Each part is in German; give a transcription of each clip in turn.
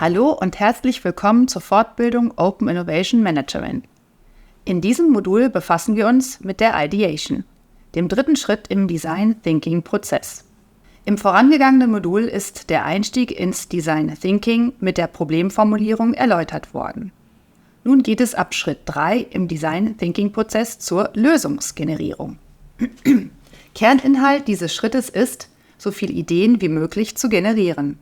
Hallo und herzlich willkommen zur Fortbildung Open Innovation Managerin. In diesem Modul befassen wir uns mit der Ideation, dem dritten Schritt im Design Thinking Prozess. Im vorangegangenen Modul ist der Einstieg ins Design Thinking mit der Problemformulierung erläutert worden. Nun geht es ab Schritt 3 im Design Thinking Prozess zur Lösungsgenerierung. Kerninhalt dieses Schrittes ist, so viele Ideen wie möglich zu generieren.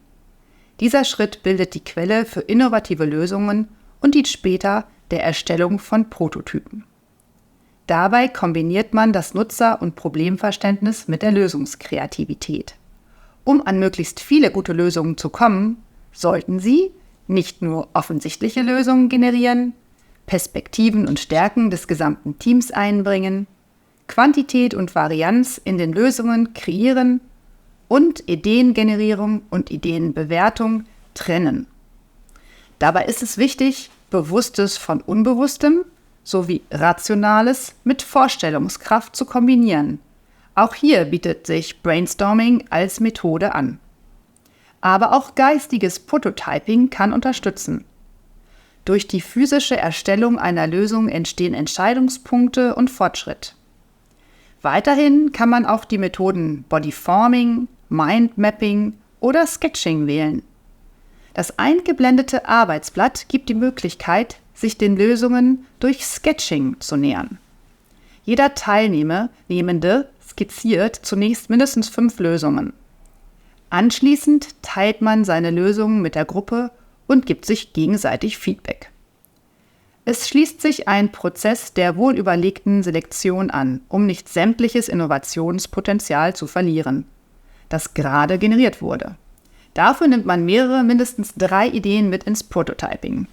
Dieser Schritt bildet die Quelle für innovative Lösungen und dient später der Erstellung von Prototypen. Dabei kombiniert man das Nutzer- und Problemverständnis mit der Lösungskreativität. Um an möglichst viele gute Lösungen zu kommen, sollten Sie nicht nur offensichtliche Lösungen generieren, Perspektiven und Stärken des gesamten Teams einbringen, Quantität und Varianz in den Lösungen kreieren und Ideengenerierung und Ideenbewertung trennen. Dabei ist es wichtig, Bewusstes von Unbewusstem sowie Rationales mit Vorstellungskraft zu kombinieren. Auch hier bietet sich Brainstorming als Methode an. Aber auch geistiges Prototyping kann unterstützen. Durch die physische Erstellung einer Lösung entstehen Entscheidungspunkte und Fortschritt. Weiterhin kann man auch die Methoden Bodyforming, Mindmapping oder Sketching wählen. Das eingeblendete Arbeitsblatt gibt die Möglichkeit, sich den Lösungen durch Sketching zu nähern. Jeder Teilnehmende skizziert zunächst mindestens 5 Lösungen. Anschließend teilt man seine Lösungen mit der Gruppe und gibt sich gegenseitig Feedback. Es schließt sich ein Prozess der wohlüberlegten Selektion an, um nicht sämtliches Innovationspotenzial zu verlieren, das gerade generiert wurde. Dafür nimmt man mindestens 3 Ideen mit ins Prototyping.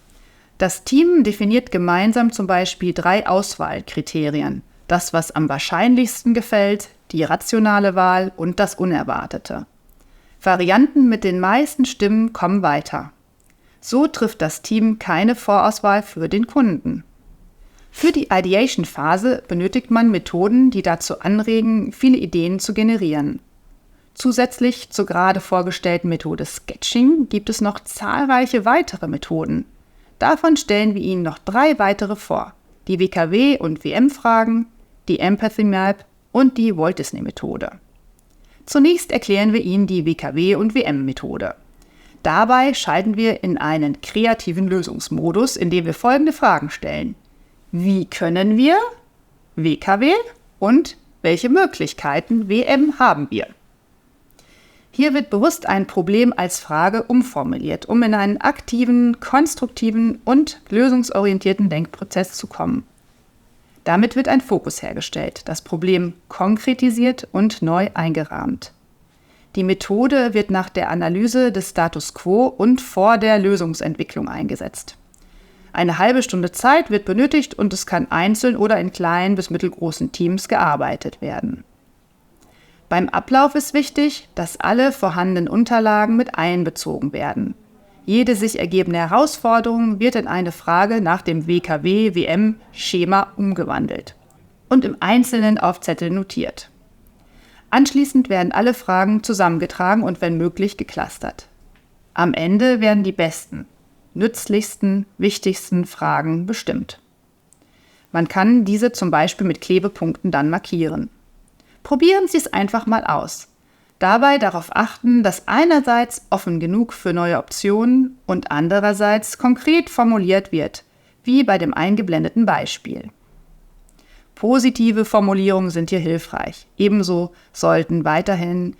Das Team definiert gemeinsam zum Beispiel 3 Auswahlkriterien: das, was am wahrscheinlichsten gefällt, die rationale Wahl und das Unerwartete. Varianten mit den meisten Stimmen kommen weiter. So trifft das Team keine Vorauswahl für den Kunden. Für die Ideation-Phase benötigt man Methoden, die dazu anregen, viele Ideen zu generieren. Zusätzlich zur gerade vorgestellten Methode Sketching gibt es noch zahlreiche weitere Methoden. Davon stellen wir Ihnen noch 3 weitere vor: die WKW- und WM-Fragen, die Empathy Map und die Walt Disney-Methode. Zunächst erklären wir Ihnen die WKW- und WM-Methode. Dabei schalten wir in einen kreativen Lösungsmodus, in dem wir folgende Fragen stellen: Wie können wir WKW und welche Möglichkeiten WM haben wir? Hier wird bewusst ein Problem als Frage umformuliert, um in einen aktiven, konstruktiven und lösungsorientierten Denkprozess zu kommen. Damit wird ein Fokus hergestellt, das Problem konkretisiert und neu eingerahmt. Die Methode wird nach der Analyse des Status quo und vor der Lösungsentwicklung eingesetzt. Eine halbe Stunde Zeit wird benötigt und es kann einzeln oder in kleinen bis mittelgroßen Teams gearbeitet werden. Beim Ablauf ist wichtig, dass alle vorhandenen Unterlagen mit einbezogen werden. Jede sich ergebende Herausforderung wird in eine Frage nach dem WKW-WM-Schema umgewandelt und im Einzelnen auf Zettel notiert. Anschließend werden alle Fragen zusammengetragen und wenn möglich geclustert. Am Ende werden die besten, nützlichsten, wichtigsten Fragen bestimmt. Man kann diese zum Beispiel mit Klebepunkten dann markieren. Probieren Sie es einfach mal aus. Dabei darauf achten, dass einerseits offen genug für neue Optionen und andererseits konkret formuliert wird, wie bei dem eingeblendeten Beispiel. Positive Formulierungen sind hier hilfreich. Ebenso sollten Sie weiterhin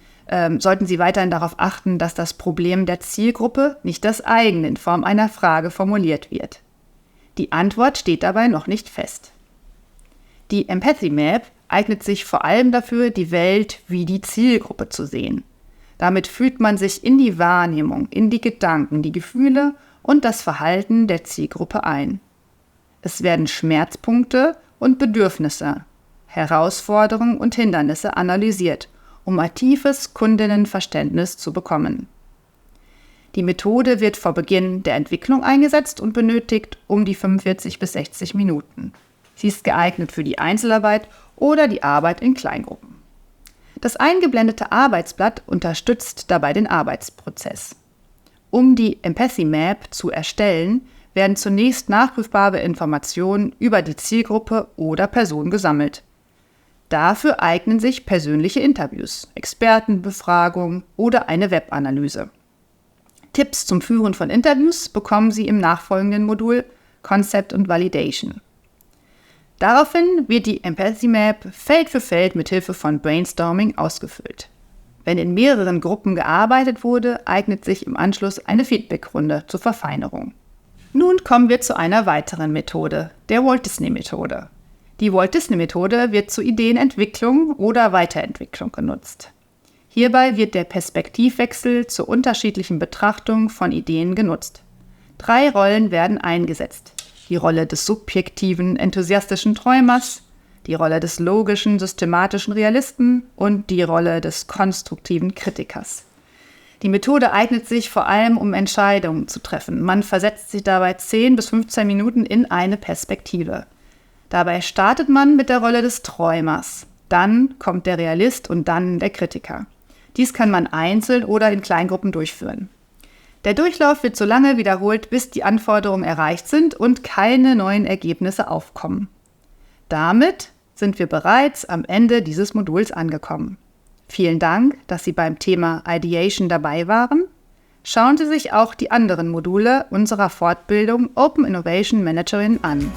darauf achten, dass das Problem der Zielgruppe, nicht das eigene, in Form einer Frage formuliert wird. Die Antwort steht dabei noch nicht fest. Die Empathy Map eignet sich vor allem dafür, die Welt wie die Zielgruppe zu sehen. Damit fühlt man sich in die Wahrnehmung, in die Gedanken, die Gefühle und das Verhalten der Zielgruppe ein. Es werden Schmerzpunkte und Bedürfnisse, Herausforderungen und Hindernisse analysiert, um ein tiefes Kundinnenverständnis zu bekommen. Die Methode wird vor Beginn der Entwicklung eingesetzt und benötigt um die 45 bis 60 Minuten. Sie ist geeignet für die Einzelarbeit oder die Arbeit in Kleingruppen. Das eingeblendete Arbeitsblatt unterstützt dabei den Arbeitsprozess. Um die Empathy Map zu erstellen, werden zunächst nachprüfbare Informationen über die Zielgruppe oder Person gesammelt. Dafür eignen sich persönliche Interviews, Expertenbefragungen oder eine Webanalyse. Tipps zum Führen von Interviews bekommen Sie im nachfolgenden Modul Concept und Validation. Daraufhin wird die Empathy Map Feld für Feld mit Hilfe von Brainstorming ausgefüllt. Wenn in mehreren Gruppen gearbeitet wurde, eignet sich im Anschluss eine Feedbackrunde zur Verfeinerung. Nun kommen wir zu einer weiteren Methode, der Walt Disney Methode. Die Walt Disney Methode wird zur Ideenentwicklung oder Weiterentwicklung genutzt. Hierbei wird der Perspektivwechsel zur unterschiedlichen Betrachtung von Ideen genutzt. 3 Rollen werden eingesetzt. Die Rolle des subjektiven, enthusiastischen Träumers, die Rolle des logischen, systematischen Realisten und die Rolle des konstruktiven Kritikers. Die Methode eignet sich vor allem, um Entscheidungen zu treffen. Man versetzt sich dabei 10 bis 15 Minuten in eine Perspektive. Dabei startet man mit der Rolle des Träumers. Dann kommt der Realist und dann der Kritiker. Dies kann man einzeln oder in Kleingruppen durchführen. Der Durchlauf wird so lange wiederholt, bis die Anforderungen erreicht sind und keine neuen Ergebnisse aufkommen. Damit sind wir bereits am Ende dieses Moduls angekommen. Vielen Dank, dass Sie beim Thema Ideation dabei waren. Schauen Sie sich auch die anderen Module unserer Fortbildung Open Innovation Managerin an.